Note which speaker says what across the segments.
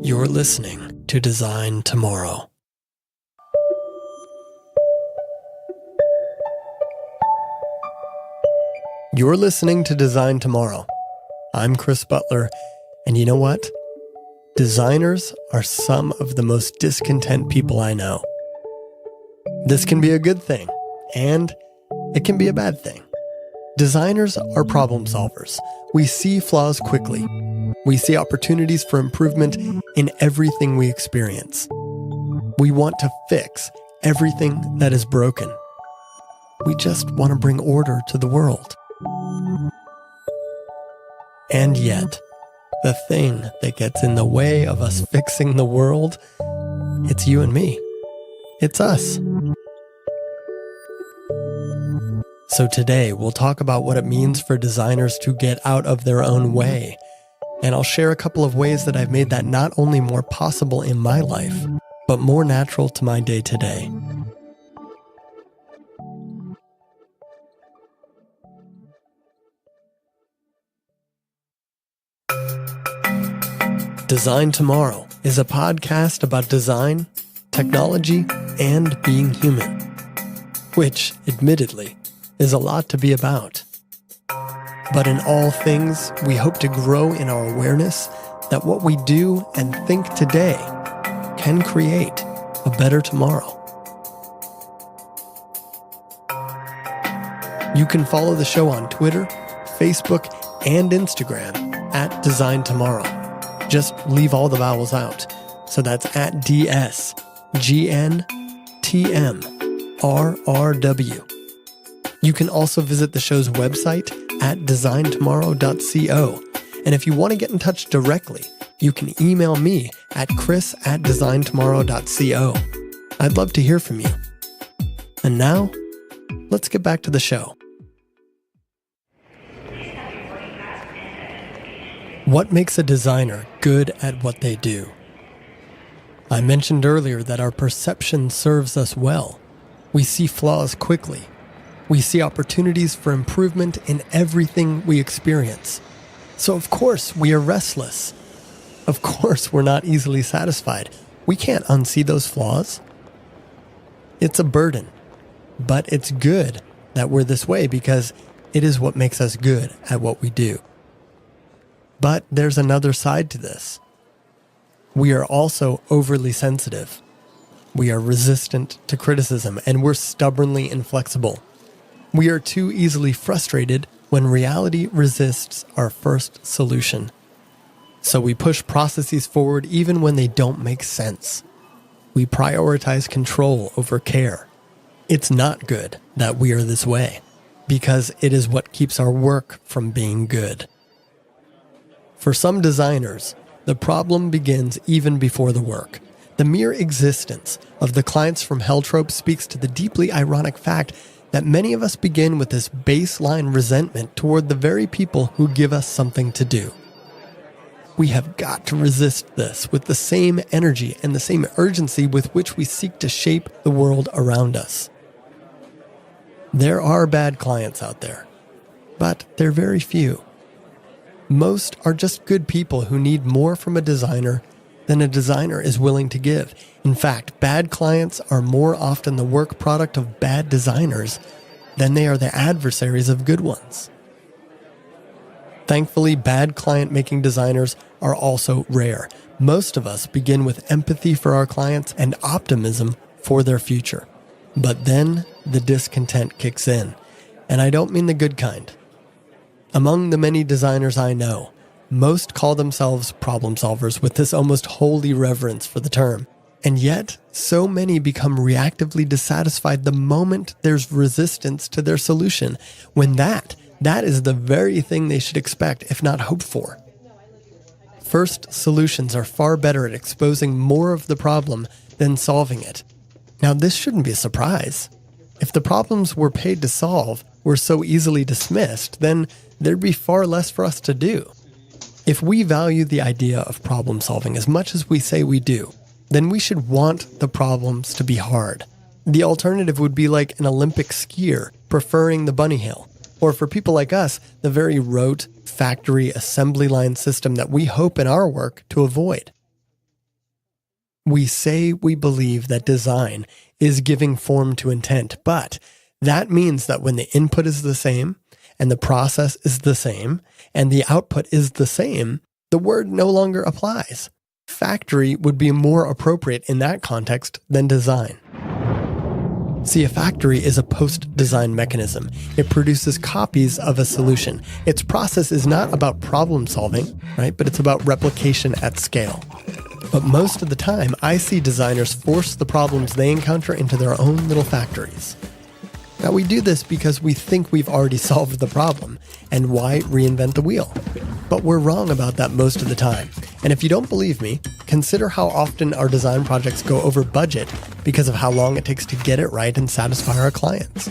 Speaker 1: You're listening to Design Tomorrow. You're listening to Design Tomorrow. I'm Chris Butler, and you know what? Designers are some of the most discontent people I know. This can be a good thing, and it can be a bad thing. Designers are problem solvers. We see flaws quickly. We see opportunities for improvement in everything we experience. We want to fix everything that is broken. We just want to bring order to the world. And yet, the thing that gets in the way of us fixing the world, it's you and me. It's us. So today, we'll talk about what it means for designers to get out of their own way. And I'll share a couple of ways that I've made that not only more possible in my life, but more natural to my day-to-day. Design Tomorrow is a podcast about design, technology, and being human, which, admittedly, is a lot to be about. But in all things, we hope to grow in our awareness that what we do and think today can create a better tomorrow. You can follow the show on Twitter, Facebook, and Instagram at Design Tomorrow. Just leave all the vowels out. So that's at DSGNTMRRW. You can also visit the show's website at designtomorrow.co. And if you want to get in touch directly, you can email me at chris@designtomorrow.co. I'd love to hear from you. And now, let's get back to the show. What makes a designer good at what they do? I mentioned earlier that our perception serves us well. We see flaws quickly. We see opportunities for improvement in everything we experience. So of course we are restless. Of course we're not easily satisfied. We can't unsee those flaws. It's a burden, but it's good that we're this way because it is what makes us good at what we do. But there's another side to this. We are also overly sensitive. We are resistant to criticism, and we're stubbornly inflexible. We are too easily frustrated when reality resists our first solution. So we push processes forward even when they don't make sense. We prioritize control over care. It's not good that we are this way, because it is what keeps our work from being good. For some designers, the problem begins even before the work. The mere existence of the clients from Hell trope speaks to the deeply ironic fact that many of us begin with this baseline resentment toward the very people who give us something to do. We have got to resist this with the same energy and the same urgency with which we seek to shape the world around us. There are bad clients out there, but they're very few. Most are just good people who need more from a designer than a designer is willing to give. In fact, bad clients are more often the work product of bad designers than they are the adversaries of good ones. Thankfully, bad client-making designers are also rare. Most of us begin with empathy for our clients and optimism for their future. But then the discontent kicks in, and I don't mean the good kind. Among the many designers I know, most call themselves problem solvers with this almost holy reverence for the term. And yet, so many become reactively dissatisfied the moment there's resistance to their solution, when that is the very thing they should expect, if not hope for. First solutions are far better at exposing more of the problem than solving it. Now, this shouldn't be a surprise. If the problems we're paid to solve were so easily dismissed, then there'd be far less for us to do. If we value the idea of problem solving as much as we say we do, then we should want the problems to be hard. The alternative would be like an Olympic skier preferring the bunny hill, or for people like us, the very rote factory assembly line system that we hope in our work to avoid. We say we believe that design is giving form to intent, but that means that when the input is the same, and the process is the same, and the output is the same, the word no longer applies. Factory would be more appropriate in that context than design. See, a factory is a post-design mechanism. It produces copies of a solution. Its process is not about problem solving, right? But it's about replication at scale. But most of the time, I see designers force the problems they encounter into their own little factories. Now, we do this because we think we've already solved the problem, and why reinvent the wheel? But we're wrong about that most of the time. And if you don't believe me, consider how often our design projects go over budget because of how long it takes to get it right and satisfy our clients.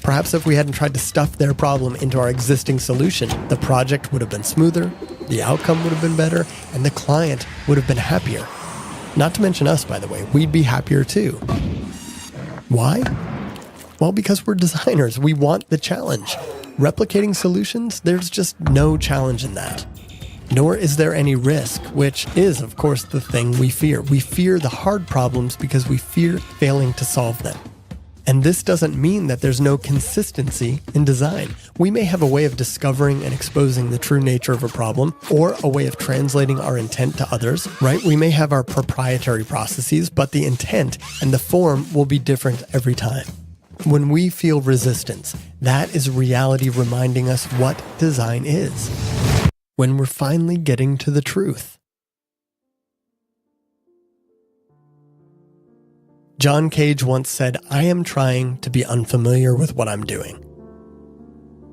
Speaker 1: Perhaps if we hadn't tried to stuff their problem into our existing solution, the project would have been smoother, the outcome would have been better, and the client would have been happier. Not to mention us, by the way, we'd be happier too. Why? Well, because we're designers, we want the challenge. Replicating solutions, there's just no challenge in that. Nor is there any risk, which is, of course, the thing we fear. We fear the hard problems because we fear failing to solve them. And this doesn't mean that there's no consistency in design. We may have a way of discovering and exposing the true nature of a problem, or a way of translating our intent to others, right? We may have our proprietary processes, but the intent and the form will be different every time. When we feel resistance, that is reality reminding us what design is. When we're finally getting to the truth. John Cage once said, "I am trying to be unfamiliar with what I'm doing."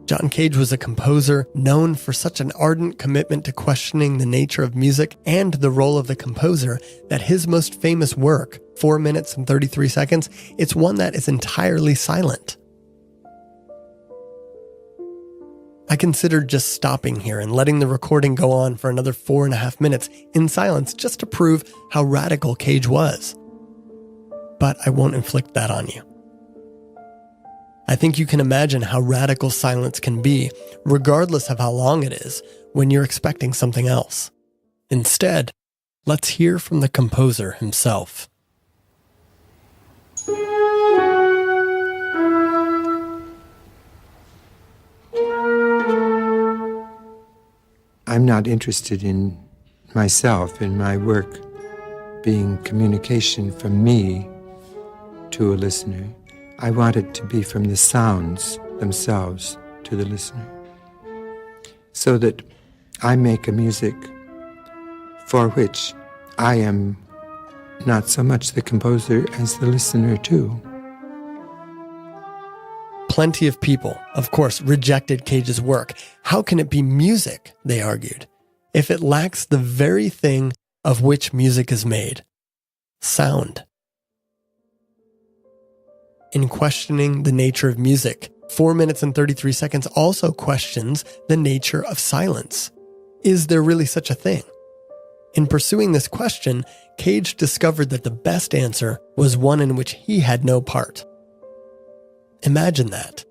Speaker 1: John Cage was a composer known for such an ardent commitment to questioning the nature of music and the role of the composer that his most famous work, 4 minutes and 33 seconds, it's one that is entirely silent. I considered just stopping here and letting the recording go on for another 4.5 minutes in silence just to prove how radical Cage was. But I won't inflict that on you. I think you can imagine how radical silence can be, regardless of how long it is, when you're expecting something else. Instead, let's hear from the composer himself.
Speaker 2: I'm not interested in myself, in my work, being communication from me to a listener. I want it to be from the sounds themselves to the listener. So that I make a music for which I am not so much the composer as the listener too.
Speaker 1: Plenty of people, of course, rejected Cage's work. How can it be music, they argued, if it lacks the very thing of which music is made? Sound. In questioning the nature of music, 4 minutes and 33 seconds also questions the nature of silence. Is there really such a thing? In pursuing this question, Cage discovered that the best answer was one in which he had no part. Imagine that.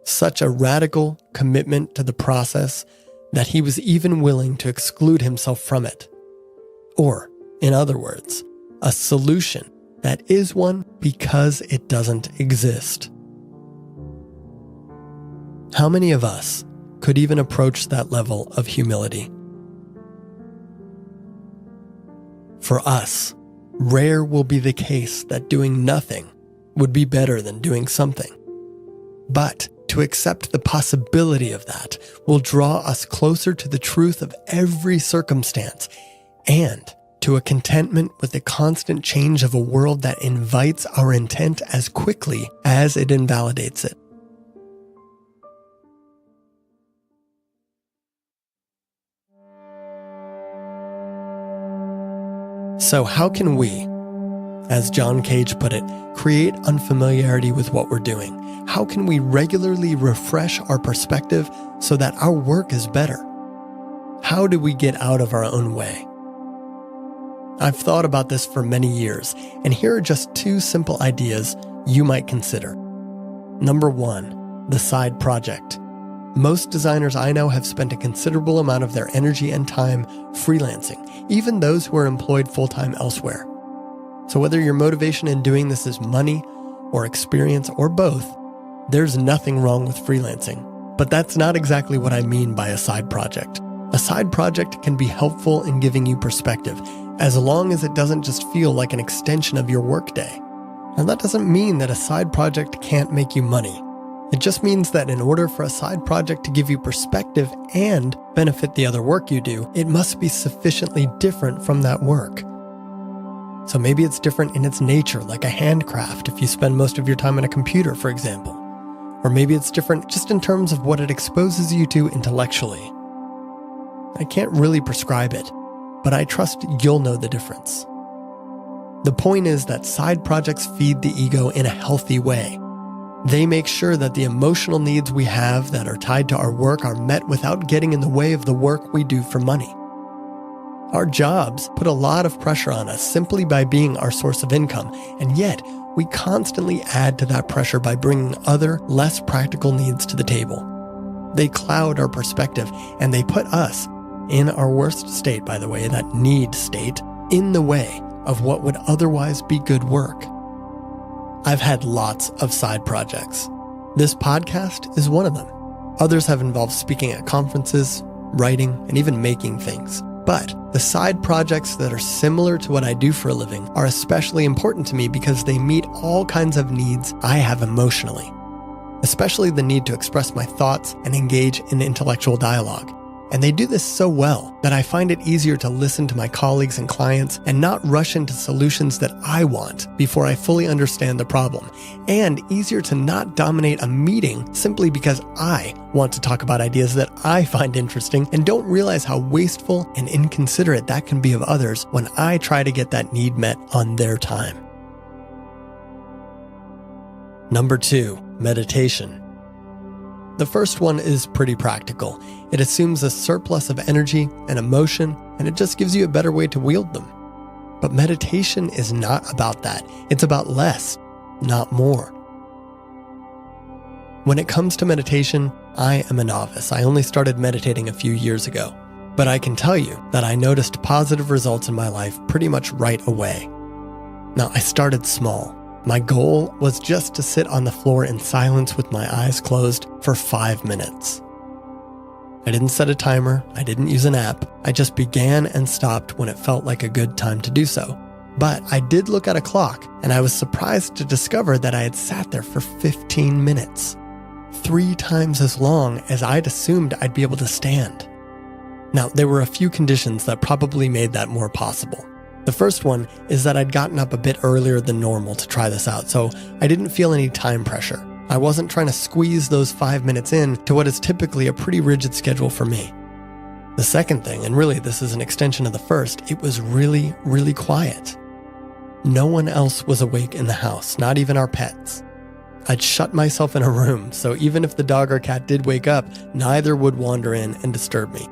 Speaker 1: Such a radical commitment to the process that he was even willing to exclude himself from it. Or, in other words, a solution that is one because it doesn't exist. How many of us could even approach that level of humility? For us, rare will be the case that doing nothing would be better than doing something. But to accept the possibility of that will draw us closer to the truth of every circumstance and to a contentment with the constant change of a world that invites our intent as quickly as it invalidates it. So how can we, as John Cage put it, create unfamiliarity with what we're doing? How can we regularly refresh our perspective so that our work is better? How do we get out of our own way? I've thought about this for many years, and here are just 2 simple ideas you might consider. Number 1, the side project. Most designers I know have spent a considerable amount of their energy and time freelancing, even those who are employed full-time elsewhere. So whether your motivation in doing this is money or experience or both, there's nothing wrong with freelancing. But that's not exactly what I mean by a side project. A side project can be helpful in giving you perspective, as long as it doesn't just feel like an extension of your workday. Now that doesn't mean that a side project can't make you money. It just means that in order for a side project to give you perspective and benefit the other work you do, it must be sufficiently different from that work. So maybe it's different in its nature, like a handcraft if you spend most of your time on a computer, for example. Or maybe it's different just in terms of what it exposes you to intellectually. I can't really prescribe it, but I trust you'll know the difference. The point is that side projects feed the ego in a healthy way. They make sure that the emotional needs we have that are tied to our work are met without getting in the way of the work we do for money. Our jobs put a lot of pressure on us simply by being our source of income, and yet we constantly add to that pressure by bringing other, less practical needs to the table. They cloud our perspective, and they put us, in our worst state, by the way, that need state, in the way of what would otherwise be good work. I've had lots of side projects. This podcast is one of them. Others have involved speaking at conferences, writing, and even making things. But the side projects that are similar to what I do for a living are especially important to me because they meet all kinds of needs I have emotionally, especially the need to express my thoughts and engage in intellectual dialogue. And they do this so well that I find it easier to listen to my colleagues and clients and not rush into solutions that I want before I fully understand the problem, and easier to not dominate a meeting simply because I want to talk about ideas that I find interesting and don't realize how wasteful and inconsiderate that can be of others when I try to get that need met on their time. Number 2, meditation. The first one is pretty practical. It assumes a surplus of energy and emotion, and it just gives you a better way to wield them. But meditation is not about that. It's about less, not more. When it comes to meditation, I am a novice. I only started meditating a few years ago. But I can tell you that I noticed positive results in my life pretty much right away. Now, I started small. My goal was just to sit on the floor in silence with my eyes closed for 5 minutes. I didn't set a timer, I didn't use an app, I just began and stopped when it felt like a good time to do so. But I did look at a clock, and I was surprised to discover that I had sat there for 15 minutes, 3 times as long as I'd assumed I'd be able to stand. Now, there were a few conditions that probably made that more possible. The first one is that I'd gotten up a bit earlier than normal to try this out, so I didn't feel any time pressure. I wasn't trying to squeeze those 5 minutes in to what is typically a pretty rigid schedule for me. The second thing, and really this is an extension of the first, it was really, really quiet. No one else was awake in the house, not even our pets. I'd shut myself in a room, so even if the dog or cat did wake up, neither would wander in and disturb me.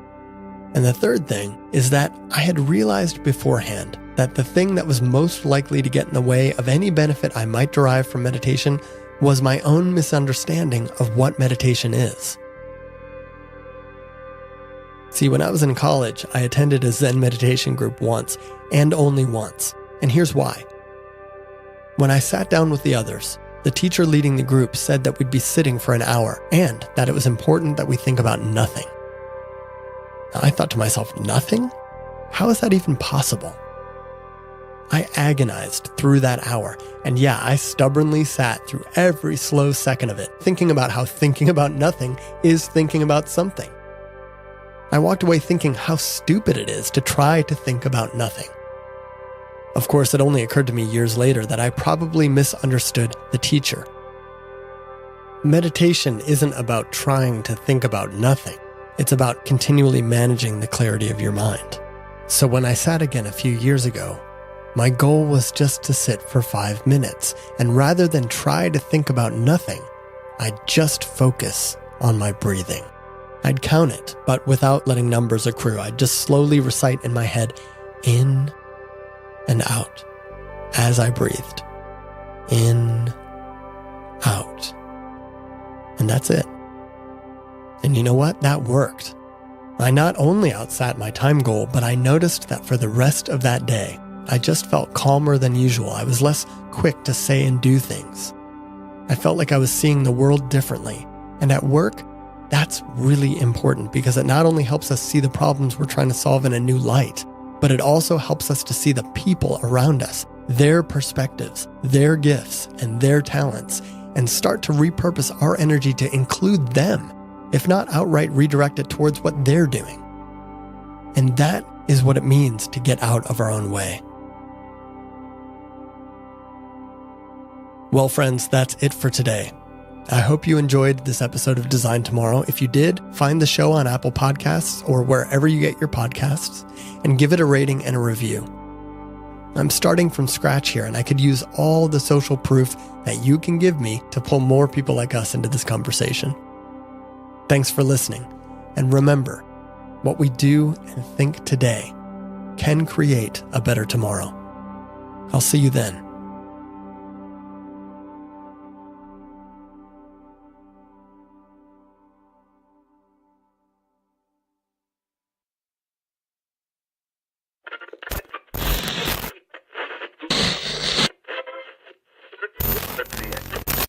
Speaker 1: And the third thing is that I had realized beforehand that the thing that was most likely to get in the way of any benefit I might derive from meditation was my own misunderstanding of what meditation is. See, when I was in college, I attended a Zen meditation group once, and only once. And here's why. When I sat down with the others, the teacher leading the group said that we'd be sitting for an hour, and that it was important that we think about nothing. I thought to myself, nothing? How is that even possible? I agonized through that hour, and yeah, I stubbornly sat through every slow second of it, thinking about how thinking about nothing is thinking about something. I walked away thinking how stupid it is to try to think about nothing. Of course, it only occurred to me years later that I probably misunderstood the teacher. Meditation isn't about trying to think about nothing. It's about continually managing the clarity of your mind. So when I sat again a few years ago, my goal was just to sit for 5 minutes, and rather than try to think about nothing, I'd just focus on my breathing. I'd count it, but without letting numbers accrue. I'd just slowly recite in my head, in and out, as I breathed. In, out. And that's it. And you know what? That worked. I not only outsat my time goal, but I noticed that for the rest of that day, I just felt calmer than usual. I was less quick to say and do things. I felt like I was seeing the world differently. And at work, that's really important because it not only helps us see the problems we're trying to solve in a new light, but it also helps us to see the people around us, their perspectives, their gifts, and their talents, and start to repurpose our energy to include them, if not outright redirect it towards what they're doing. And that is what it means to get out of our own way. Well, friends, that's it for today. I hope you enjoyed this episode of Design Tomorrow. If you did, find the show on Apple Podcasts or wherever you get your podcasts and give it a rating and a review. I'm starting from scratch here, and I could use all the social proof that you can give me to pull more people like us into this conversation. Thanks for listening. And remember, what we do and think today can create a better tomorrow. I'll see you then.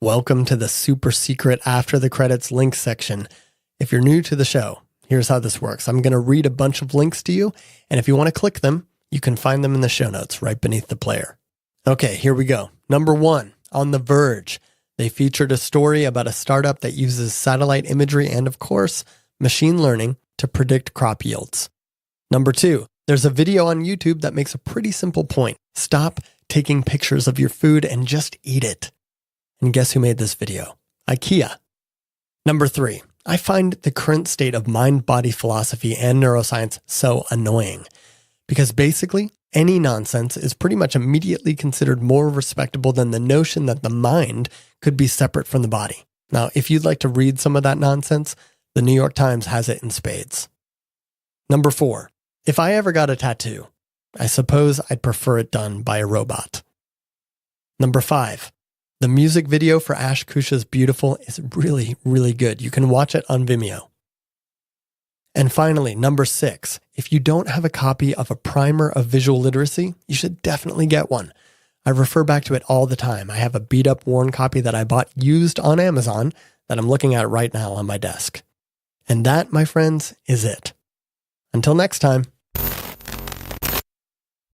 Speaker 1: Welcome to the super secret after the credits links section. If you're new to the show, here's how this works. I'm going to read a bunch of links to you, and if you want to click them, you can find them in the show notes right beneath the player. Okay, here we go. Number 1, on The Verge. They featured a story about a startup that uses satellite imagery and, of course, machine learning to predict crop yields. Number 2, there's a video on YouTube that makes a pretty simple point. Stop taking pictures of your food and just eat it. And guess who made this video? IKEA. Number 3, I find the current state of mind-body philosophy and neuroscience so annoying. Because basically, any nonsense is pretty much immediately considered more respectable than the notion that the mind could be separate from the body. Now, if you'd like to read some of that nonsense, the New York Times has it in spades. Number 4, if I ever got a tattoo, I suppose I'd prefer it done by a robot. Number 5, the music video for Ash Kusha's Beautiful is really, really good. You can watch it on Vimeo. And finally, number 6, if you don't have a copy of A Primer of Visual Literacy, you should definitely get one. I refer back to it all the time. I have a beat-up, worn copy that I bought used on Amazon that I'm looking at right now on my desk. And that, my friends, is it. Until next time.